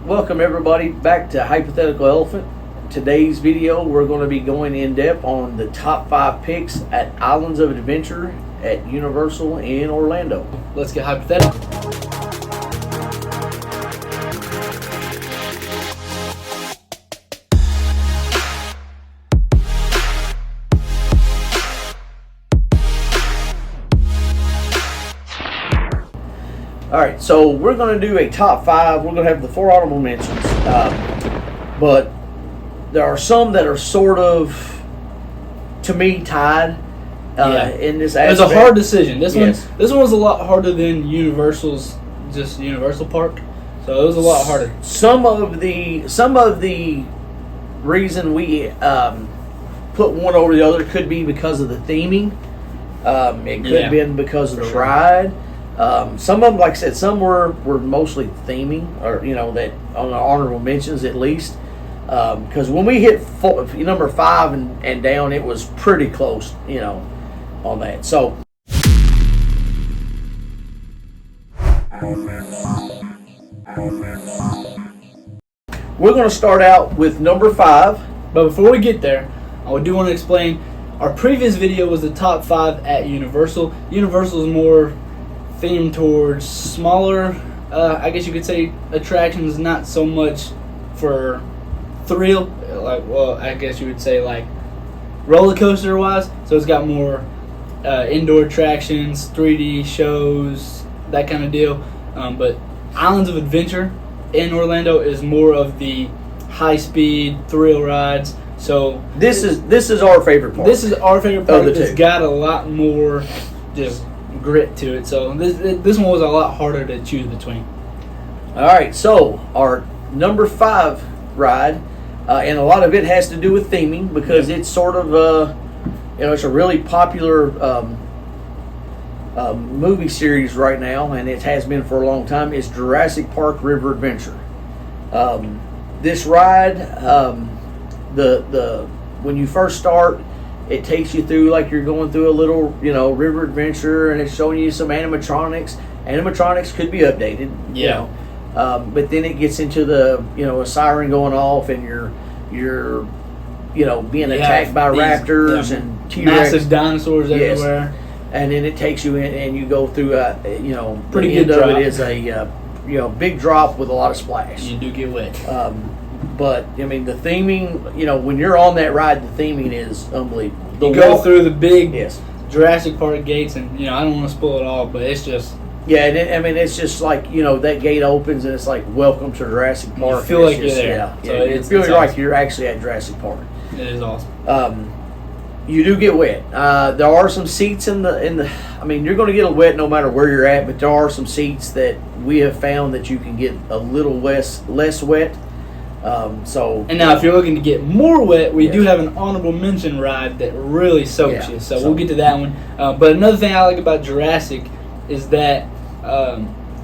Welcome everybody back to Hypothetical Elephant. Today's video we're going to be going in depth on the top 5 picks at Islands of Adventure at Universal in Orlando. Let's get hypothetical. Alright, so we're going to do a top 5. We're going to have the 4 honorable mentions. But there are some that are sort of, to me, tied in this aspect. It was a hard decision. This Yes. one was a lot harder than Universal's, just Universal Park. So it was a lot harder. Some of the reason we put one over the other could be because of the theming. It could have been because of the ride. Some of them, like I said, some were mostly theming, or that on the honorable mentions at least. Because when we hit number 5 and down, it was pretty close, on that. So we're going to start out with number 5. But before we get there, I do want to explain. Our previous video was the top 5 at Universal. Universal is more themed towards smaller, I guess you could say, attractions, not so much for thrill, I guess you would say like roller coaster wise. So it's got more indoor attractions, 3D shows, that kind of deal. But Islands of Adventure in Orlando is more of the high speed thrill rides. So this is our favorite part. This is our favorite part. It's got a lot more just grit to it. So this one was a lot harder to choose between. All right, so our number 5 ride, and a lot of it has to do with theming because it's sort of it's a really popular movie series right now, and it has been for a long time. It's Jurassic Park River Adventure. This ride, when you first start, it takes you through like you're going through a little, river adventure, and it's showing you some animatronics. Animatronics could be updated, but then it gets into the, a siren going off, and you're being attacked by raptors and T-Rex, massive dinosaurs everywhere. And then it takes you in, and you go through pretty the good end drop. of it is a big drop with a lot of splash. You do get wet. But I mean, the theming, when you're on that ride, the theming is unbelievable. You go through the big Yes. Jurassic Park gates, and I don't want to spoil it all, but it's just it's just like that gate opens, and it's like welcome to Jurassic Park. You feel like you're there. So it's feeling like you're actually at Jurassic Park. It is awesome. You do get wet. There are some seats in the. I mean, you're going to get wet no matter where you're at, but there are some seats that we have found that you can get a little less wet. And now, if you're looking to get more wet, we do have an honorable mention ride that really soaks you. So we'll get to that one. But another thing I like about Jurassic is that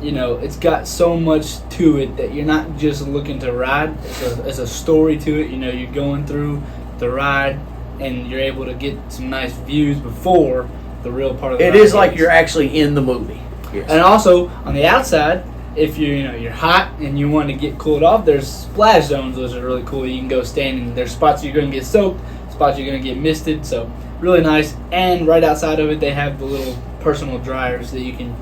it's got so much to it that you're not just looking to ride. It's a story to it. You're going through the ride, and you're able to get some nice views before the real part of the ride. It is like you're actually in the movie. Yes. And also on the outside, if you're hot and you want to get cooled off, there's splash zones. Those are really cool. You can go stand in. There's spots you're going to get soaked, spots you're going to get misted. So really nice. And right outside of it, they have the little personal dryers that you can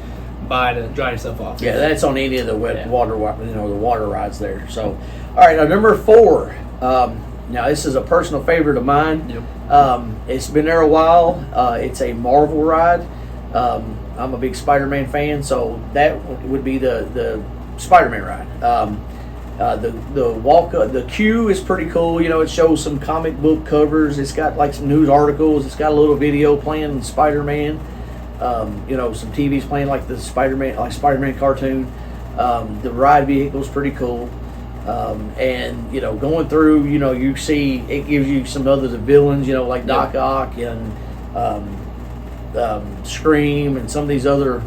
buy to dry yourself off. Yeah, that's on any of the water rides there. So, all right, now number 4. Now this is a personal favorite of mine. Yep. It's been there a while. It's a Marvel ride. I'm a big SpiderMan fan, so that would be the SpiderMan ride. The queue is pretty cool. It shows some comic book covers. It's got like some news articles. It's got a little video playing Spider-Man. Some TVs playing like the Spider-Man cartoon. The ride vehicle is pretty cool. And going through, you see it gives you some other villains, like Doc Ock and Scream and some of these other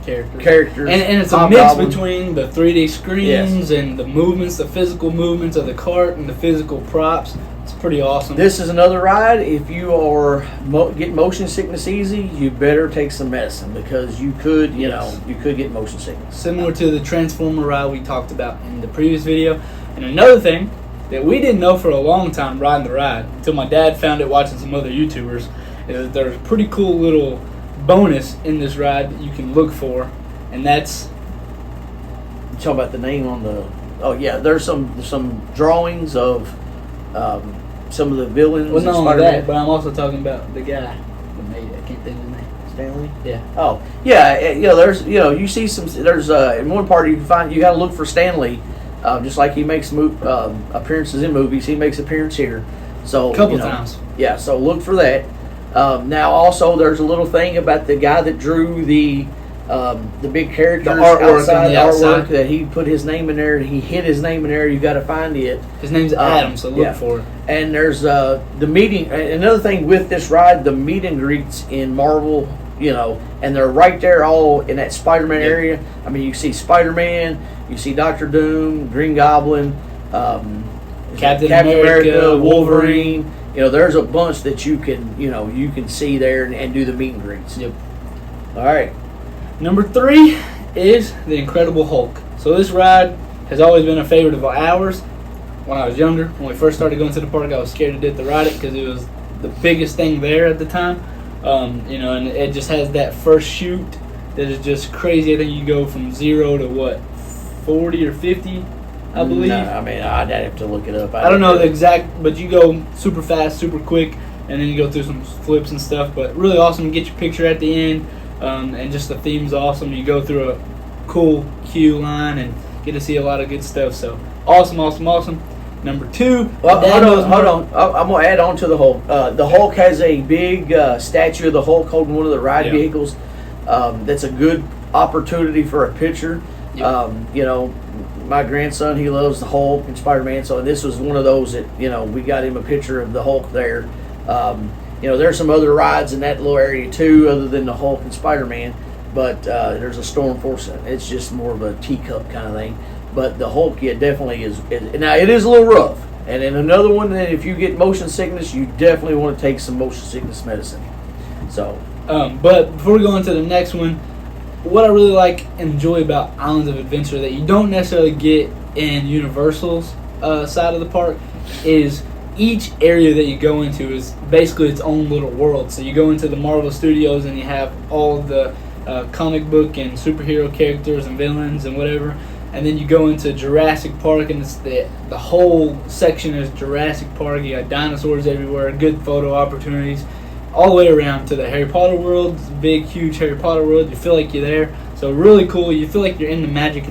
characters. And it's a mix between the 3D screens and the movements, the physical movements of the cart and the physical props. It's pretty awesome. This is another ride. If you are get motion sickness easy, you better take some medicine because you could, you could get motion sickness. Similar to the Transformer ride we talked about in the previous video. And another thing that we didn't know for a long time riding the ride until my dad found it watching some other YouTubers is that there's a pretty cool little bonus in this ride that you can look for, and that's. You talking about the name on the? Oh yeah, there's some drawings of some of the villains. Well, not only Spider-Man. that, but I'm also talking about the guy that made it. I can't think of his name. Stanley. Yeah. Oh yeah, there's you see some there's in one part you got to look for Stanley, just like he makes appearances in movies. He makes appearance here, so A couple times. Yeah, so look for that. Now also there's a little thing about the guy that drew the big characters, the artwork outside, on the outside. that he put his name in there. He hid his name in there. You got to find it. His name's Adam, so look for it. And there's the meeting. Another thing with this ride, the meet and greets in Marvel, and they're right there, all in that Spider-Man area. I mean, you see Spider-Man, you see Doctor Doom, Green Goblin, Captain America, Wolverine. There's a bunch that you can see there and do the meet and greets. Yep. All right. Number 3 is the Incredible Hulk. So this ride has always been a favorite of ours. When I was younger, when we first started going to the park, I was scared to death to ride it because it was the biggest thing there at the time. And it just has that first shoot that is just crazy. I think you go from 0 to 40 or 50, I believe. No, I mean, I'd have to look it up. I don't know the exact, but you go super fast, super quick, and then you go through some flips and stuff. But really awesome to get your picture at the end. And just the theme's awesome. You go through a cool queue line and get to see a lot of good stuff. So awesome. Number 2. Well, hold on. I'm going to add on to the Hulk. The Hulk has a big statue of the Hulk holding one of the ride vehicles. That's a good opportunity for a picture. Yep. My grandson, he loves the Hulk and Spider-Man. So this was one of those that, we got him a picture of the Hulk there. There's some other rides in that little area too, other than the Hulk and Spider-Man. But there's a Storm Force. It's just more of a teacup kind of thing. But the Hulk, definitely is. Now it is a little rough. And then another one that if you get motion sickness, you definitely want to take some motion sickness medicine. So. But before we go on to the next one, what I really like and enjoy about Islands of Adventure that you don't necessarily get in Universal's side of the park is each area that you go into is basically its own little world. So you go into the Marvel Studios and you have all the comic book and superhero characters and villains and whatever. And then you go into Jurassic Park and it's the whole section is Jurassic Park. You got dinosaurs everywhere, good photo opportunities. All the way around to the Harry Potter world. It's a big, huge Harry Potter world. You feel like you're there. So really cool. You feel like you're in the magic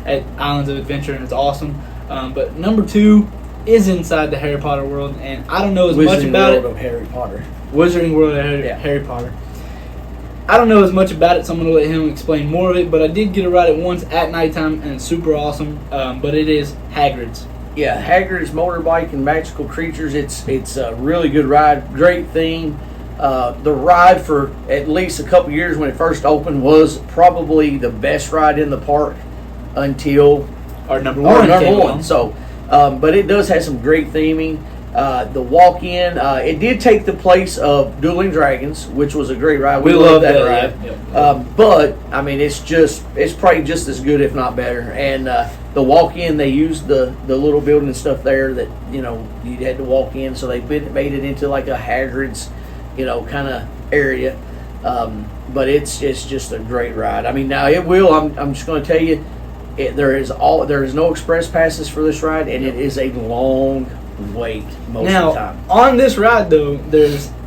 at Islands of Adventure, and it's awesome. But number 2 is inside the Harry Potter world, and I don't know as much about it. Wizarding World of Harry Potter. Wizarding World of Harry Potter. I don't know as much about it, so I'm going to let him explain more of it. But I did get to ride it once at nighttime, and it's super awesome. But it is Hagrid's. Yeah, Hagrid's Motorbike and Magical Creatures. It's a really good ride. Great theme. The ride for at least a couple years when it first opened was probably the best ride in the park until our number one. So, but it does have some great theming. The walk-in, it did take the place of Dueling Dragons, which was a great ride. We love that ride. Yep. But I mean, it's probably just as good, if not better. And the walk-in, they used the little building and stuff there that you had to walk in, so they made it into like a Hagrid's, kind of area. But it's just a great ride. I mean, now it will. I'm just going to tell you, there is no express passes for this ride, and it is a long wait most of the time. On this ride though,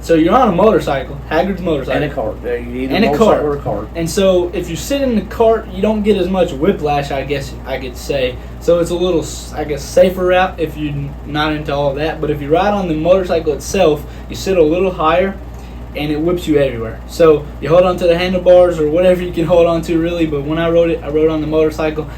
so you're on a motorcycle, Hagrid's motorcycle, and a cart. You either and a motorcycle cart. or a cart. And so if you sit in the cart, you don't get as much whiplash, I guess I could say. So it's a little, I guess, safer route if you're not into all of that. But if you ride on the motorcycle itself, you sit a little higher, and it whips you everywhere. So you hold on to the handlebars or whatever you can hold on to, really. But when I rode it, I rode on the motorcycle,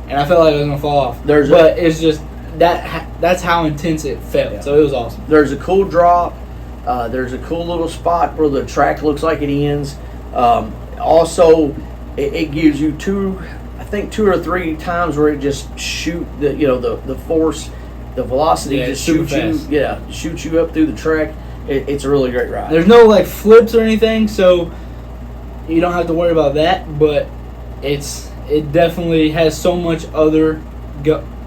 and I felt like I was gonna fall off. But it's just that's how intense it felt. Yeah. So it was awesome. There's a cool drop. There's a cool little spot where the track looks like it ends. Also, it gives you two or three times where it just shoot the force the velocity Yeah, just it's super shoots you. fast. Yeah, shoots you up through the track. It's a really great ride. There's no like flips or anything, so you don't have to worry about that. But it definitely has so much other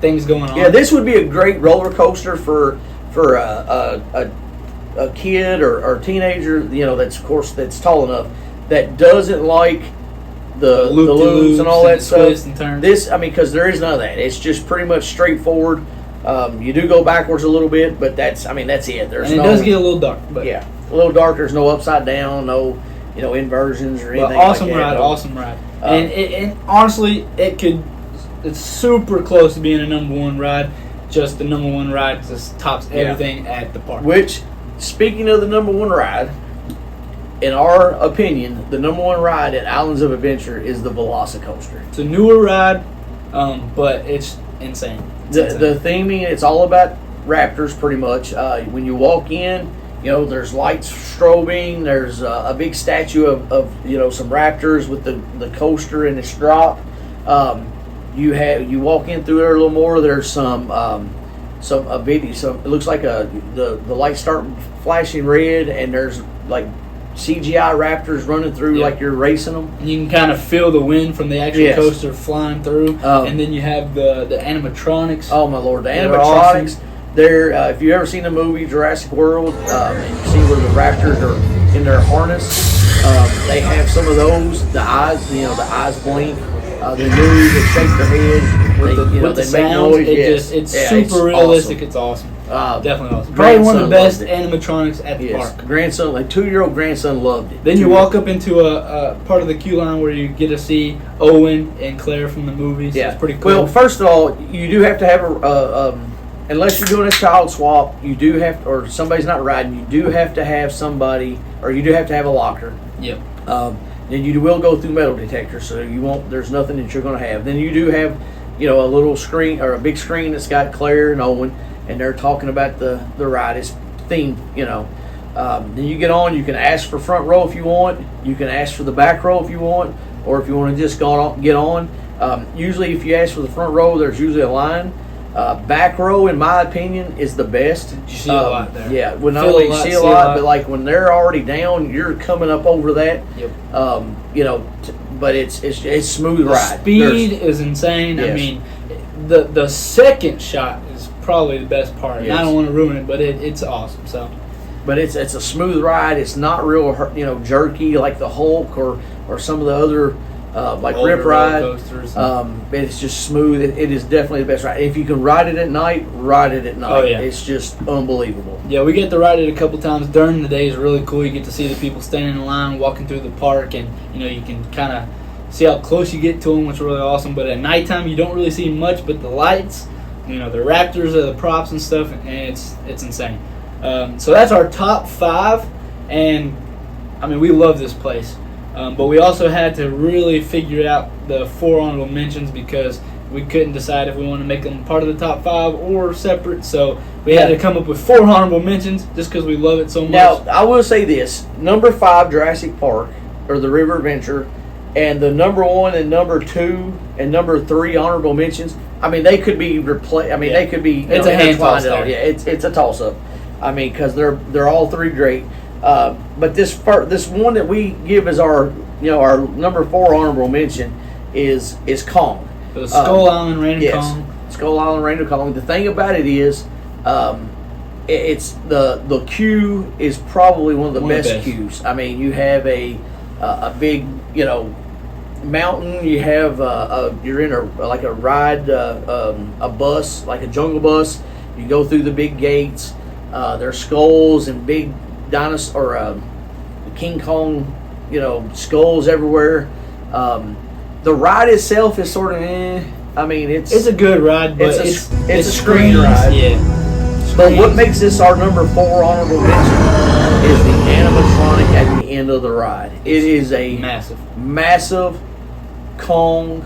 things going on. Yeah, this would be a great roller coaster for a kid or teenager. You know, that's tall enough that doesn't like the loops and all that stuff. And turns. This, I mean, because there is none of that. It's just pretty much straightforward. You do go backwards a little bit, but that's it. There's and it does get a little dark, but yeah, a little dark. There's no upside down, no inversions or anything. Awesome like that. ride, awesome ride. And honestly, it's super close to being a number one ride. Just the number one ride just tops everything at the park. Which, speaking of the number one ride, in our opinion, the number one ride at Islands of Adventure is the Velocicoaster. It's a newer ride, but it's insane. The theming, it's all about raptors pretty much. When you walk in, there's lights strobing. There's a big statue of some raptors with the coaster and its drop. You walk in through there a little more. There's some video. It looks like the lights start flashing red, and there's like CGI raptors running through like you're racing them. And you can kind of feel the wind from the actual coaster flying through. And then you have the animatronics. Oh my lord, the animatronics. Awesome. They're if you've ever seen the movie Jurassic World, and you see where the raptors are in their harness, they have some of those. The eyes, the eyes blink. They move, they shake their head, with the they sounds, make noise. It's super realistic. Awesome. It's awesome. Definitely awesome. Probably Grandson one of the best loved it. animatronics at the park. Grandson, like 2-year-old grandson loved it. Then you walk up into a part of the queue line where you get to see Owen and Claire from the movie. So it's pretty cool. Well, first of all, you do have to have unless you're doing a child swap, you do have to, or somebody's not riding, you do have to have somebody, or you do have to have a locker. Yep. Then you will go through metal detectors, so you won't. There's nothing that you're going to have. Then you do have, a little screen or a big screen that's got Claire and Owen, and they're talking about the ride. It's themed, Then you get on. You can ask for front row if you want. You can ask for the back row if you want, or if you want to just get on. Usually, if you ask for the front row, there's usually a line. Back row, in my opinion, is the best. You see a lot there. Yeah, when not only see a lot, but like when they're already down, you're coming up over that. Yep. But it's smooth ride. Speed is insane. Yes. I mean, the second shot is probably the best part. Yes. And I don't want to ruin it, but it's awesome. So, but it's a smooth ride. It's not real jerky like the Hulk or some of the other. Like older Rip Ride, coasters. it's just smooth. It is definitely the best ride. If you can ride it at night, ride it at night. Oh, yeah. It's just unbelievable. Yeah, we get to ride it a couple times during the day. It's really cool. You get to see the people standing in line, walking through the park, and you can kind of see how close you get to them, which is really awesome. But at nighttime, you don't really see much, but the lights, the raptors are the props and stuff, and it's insane. So that's our top 5, and I mean we love this place. But we also had to really figure out the 4 honorable mentions because we couldn't decide if we wanted to make them part of the top 5 or separate. So we had to come up with 4 honorable mentions just because we love it so much. Now, I will say this. Number 5, Jurassic Park, or the River Adventure, and the number 1 and number 2 and number 3 honorable mentions, I mean, they could be replaced. I mean, they could be it's a hand toss there. Yeah, it's a toss-up. I mean, because they're all 3 great. But this one that we give as our number 4 honorable mention is Kong. The Skull Island Rain of Kong. Skull Island Rain of Kong. The thing about it is, it's the queue is probably one of the best queues. I mean, you have a big mountain. You have you're in a ride a bus, like a jungle bus. You go through the big gates. There's skulls and big dinosaur or King Kong, skulls everywhere. The ride itself is sort of I mean, it's a good ride, but it's a screen ride. Yeah. But what makes this our number 4 honorable mention is the animatronic at the end of the ride. It is a massive Kong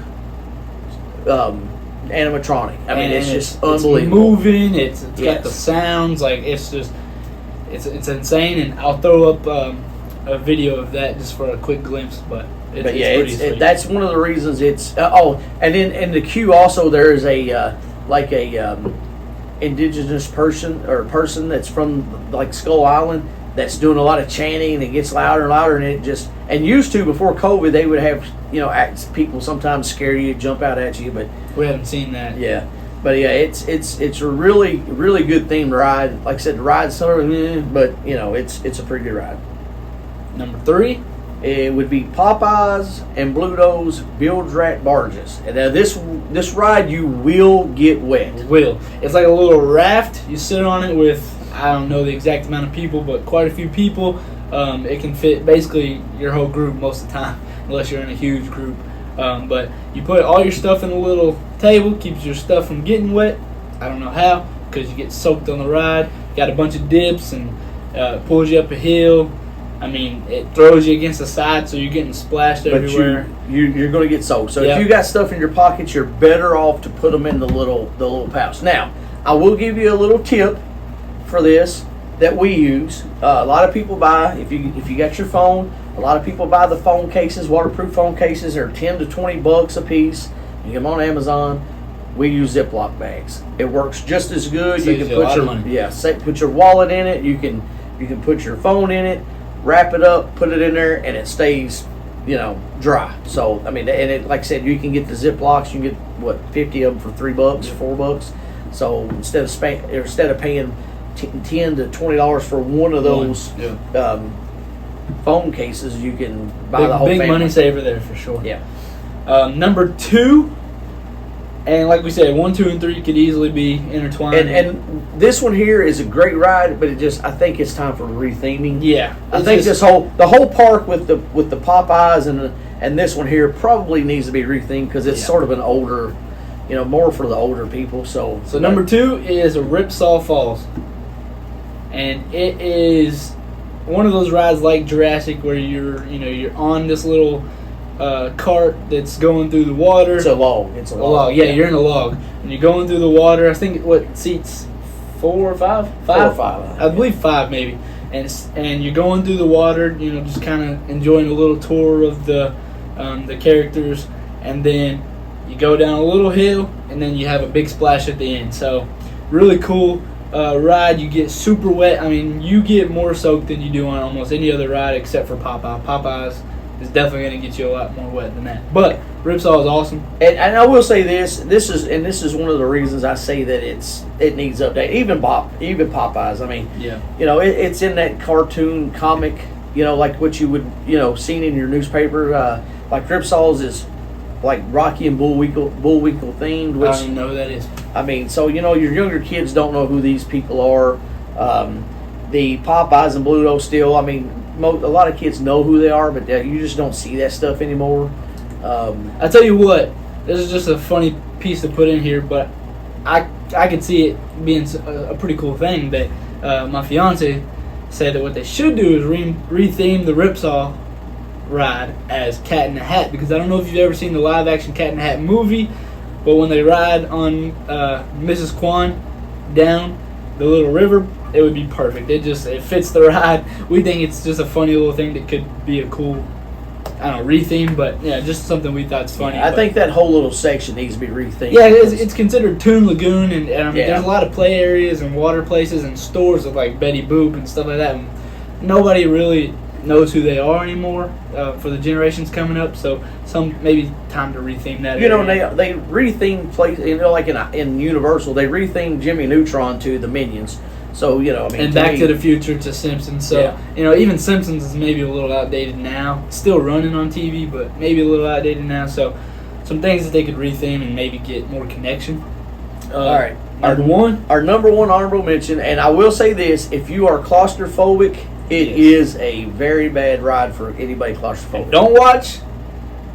animatronic. I mean, it's just unbelievable. It's moving. It's got the sounds. Like it's it's insane. And I'll throw up a video of that just for a quick glimpse. But that's one of the reasons it's. And then in the queue also there is a indigenous person that's from like Skull Island that's doing a lot of chanting, and it gets louder and louder, and it just, and used to before COVID they would have, you know, people sometimes scare you, jump out at you, but we haven't seen that. Yeah, but yeah, it's a really good themed ride. Like I said, the ride's sort of, but you know, it's a pretty good ride. Number 3. It would be Popeyes and Bluto's Bilge Rat Barges. And this ride, you will get wet. It's like a little raft. You sit on it with, I don't know the exact amount of people, but quite a few people. It can fit basically your whole group most of the time, unless you're in a huge group. But you put all your stuff in a little table, keeps your stuff from getting wet. I don't know how, because you get soaked on the ride. Got a bunch of dips and pulls you up a hill. I mean, it throws you against the side, so you're getting splashed everywhere. You're going to get soaked. So Yep. if you got stuff in your pockets, you're better off to put them in the little pouch. Now, I will give you a little tip for this that we use. A lot of people buy, if you got your phone, a lot of people buy the phone cases, waterproof phone cases. They're $10 to $20 a piece. You get them on Amazon. We use Ziploc bags. It works just as good. Saves you can you a lot put of your money. put your wallet in it. You can put your phone in it. Wrap it up, put it in there, and it stays, you know, dry. So I mean, and it, like I said, you can get the Ziplocs. You can get 50 of them for $3, $4. So instead of paying $10 to $20 for one of those phone cases, you can buy the whole big family. money saver there for sure. Yeah. Number 2, and like we said, 1, 2, and 3 could easily be intertwined. And this one here is a great ride, but I think it's time for retheming. Yeah, I think the whole park with the Popeyes and this one here probably needs to be rethemed because it's sort of an older, you know, more for the older people. So number 2 is Ripsaw Falls, and it is one of those rides like Jurassic where you're on this little cart that's going through the water. It's a log. A log. Yeah, you're in a log, and you're going through the water. I think what seats 4 or 5? 5 4 or 5. I believe 5 maybe. And you're going through the water. You know, just kind of enjoying a little tour of the characters, and then you go down a little hill, and then you have a big splash at the end. So, really cool ride. You get super wet. I mean, you get more soaked than you do on almost any other ride except for Popeye. Popeyes is definitely going to get you a lot more wet than that. But Ripsaw is awesome. And I will say this is one of the reasons I say that it needs update. Even Popeyes. I mean, you know, it's in that cartoon comic, you know, like what you would, you know, seen in your newspaper. Like Ripsaw's is like Rocky and Bullwinkle themed. Which, I don't even know who that is. I mean, so you know, your younger kids don't know who these people are. The Popeyes and Bluto still. I mean, a lot of kids know who they are, but you just don't see that stuff anymore. I tell you what, this is just a funny piece to put in here, but I could see it being a pretty cool thing that my fiance said that what they should do is retheme the Ripsaw ride as Cat in the Hat, because I don't know if you've ever seen the live action Cat in the Hat movie, but when they ride on Mrs. Kwan down the little river, it would be perfect. It fits the ride. We think it's just a funny little thing that could be a cool, I don't know, retheme, but yeah, just something we thought's funny. I think that whole little section needs to be rethemed. Yeah, it's considered Toon Lagoon, and I mean, there's a lot of play areas and water places and stores with like Betty Boop and stuff like that. And nobody really knows who they are anymore for the generations coming up. So maybe time to retheme that. You know, area. they retheme place. You know, like in Universal, they rethemed Jimmy Neutron to the Minions. So, you know, I mean, and Back to the Future to Simpsons. So, you know, even Simpsons is maybe a little outdated now. Still running on TV, but maybe a little outdated now. So, some things that they could retheme and maybe get more connection. All right. Our number one honorable mention, and I will say this, if you are claustrophobic, it is a very bad ride for anybody claustrophobic. Don't watch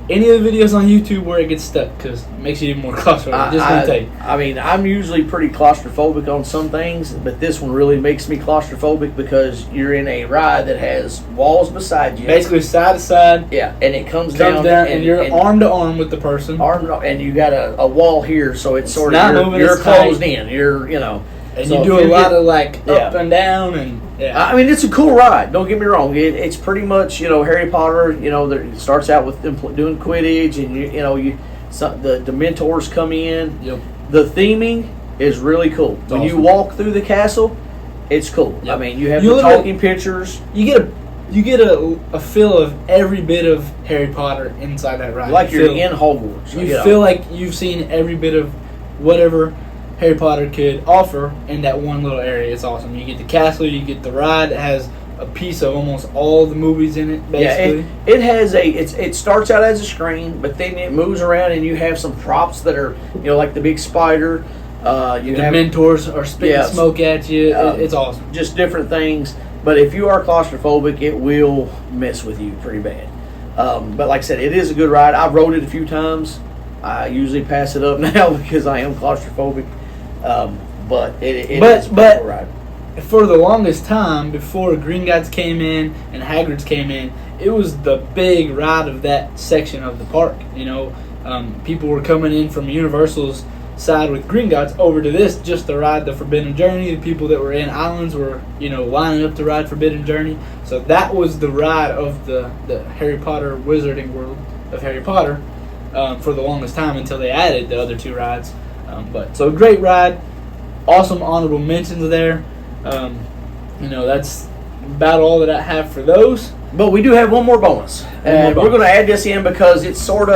any of the videos on YouTube where it gets stuck, because it makes you even more claustrophobic. Just gonna tell you. I mean, I'm usually pretty claustrophobic on some things, but this one really makes me claustrophobic because you're in a ride that has walls beside you. Basically side to side. Yeah, and it comes down and you're arm to arm with the person. And you got a wall here, so it's sort not of moving, you're it's closed tight. in. You're, you know. And so you do a lot of like up and down and I mean, it's a cool ride. Don't get me wrong. It's pretty much, you know, Harry Potter. You know, it starts out with them doing Quidditch, and the Dementors come in. Yep. The theming is really cool. When you awesome. walk through the castle, it's cool. Yep. I mean, you have You the literally- talking pictures. You get a feel of every bit of Harry Potter inside that ride. Like You you're feel- in Hogwarts. You feel like you've seen every bit of whatever Harry Potter could offer in that one little area. It's awesome. You get the castle, you get the ride. It has a piece of almost all the movies in it, basically. Yeah, it has it starts out as a screen, but then it moves around and you have some props that are, like the big spider. You The have mentors are spitting Yeah. smoke at you. Um, It's awesome. just different things. But if you are claustrophobic, it will mess with you pretty bad. But like I said, it is a good ride. I've rode it a few times. I usually pass it up now because I am claustrophobic. But it is a beautiful ride. For the longest time, before Gringotts came in and Hagrid's came in, it was the big ride of that section of the park. People were coming in from Universal's side with Gringotts over to this just to ride the Forbidden Journey. The people that were in Islands were, lining up to ride Forbidden Journey. So that was the ride of the Harry Potter Wizarding World of Harry Potter for the longest time until they added the other two rides. So great ride, awesome honorable mentions there. That's about all that I have for those. But we do have one more bonus. And we're going to add this in because it's one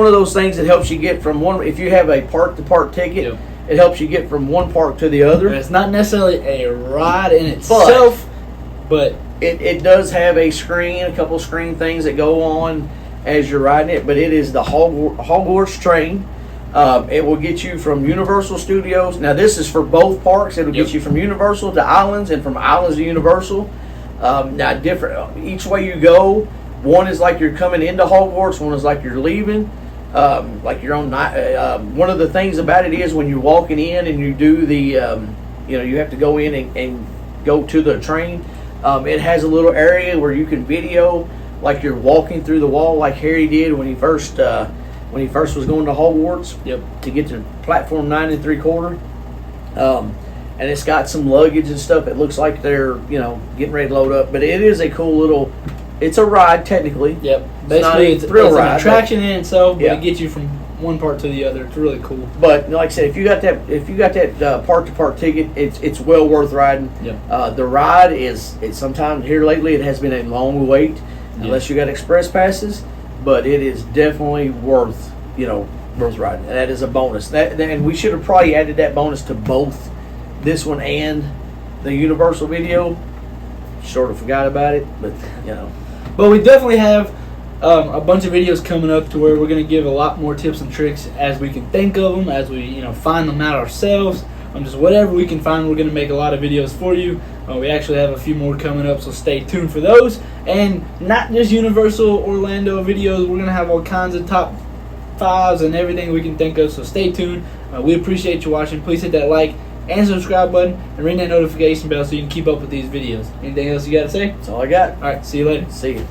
of those things that helps you get from one. If you have a park-to-park ticket, Yep. it helps you get from one park to the other. And it's not necessarily a ride in itself, but it does have a couple screen things that go on as you're riding it. But it is the Hogwarts train. It will get you from Universal Studios. Now this is for both parks. It'll get you from Universal to Islands and from Islands to Universal. Now different each way you go. One is like you're coming into Hogwarts. One is like you're leaving. Like you're on night. One of the things about it is when you're walking in and you do the, you have to go in and go to the train. It has a little area where you can video like you're walking through the wall, like Harry did when he first was going to Hogwarts. Yep. To get to platform 9 3/4. And it's got some luggage and stuff. It looks like they're getting ready to load up, but it is a cool little. It's a ride technically. Yep. It's not Basically, a thrill it's ride, an attraction in itself, but Yeah. it gets you from one part to the other. It's really cool. But like I said, if you got that park-to-park ticket, it's well worth riding. Yep. The ride it's sometimes here lately it has been a long wait unless you got express passes, but it is definitely worth riding. And that is a bonus. And we should have probably added that bonus to both this one and the Universal video. Sort of forgot about it, but But we definitely have a bunch of videos coming up to where we're going to give a lot more tips and tricks as we can think of them, as we find them out ourselves. Just whatever we can find, we're going to make a lot of videos for you. We actually have a few more coming up, so stay tuned for those. And not just Universal Orlando videos, we're going to have all kinds of top fives and everything we can think of, so stay tuned. We appreciate you watching. Please hit that like and subscribe button and ring that notification bell so you can keep up with these videos. Anything else you got to say? that's all I got. All right, see you later. See you.